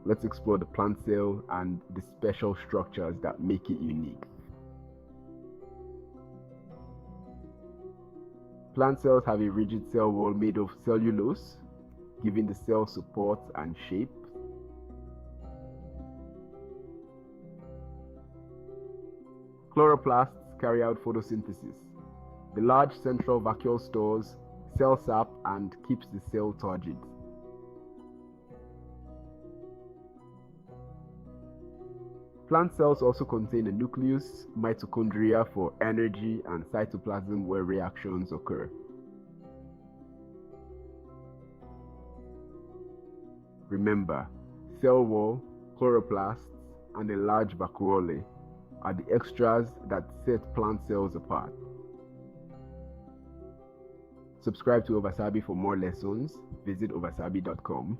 let's explore the plant cell and the special structures that make it unique. Plant cells have a rigid cell wall made of cellulose, giving the cell support and shape. Chloroplasts carry out photosynthesis. The large central vacuole stores cell sap and keeps the cell turgid. Plant cells also contain a nucleus, mitochondria for energy, and cytoplasm where reactions occur. Remember, cell wall, chloroplasts, and a large vacuole are the extras that set plant cells apart. Subscribe to Ovasaabi for more lessons. Visit ovasaabi.com.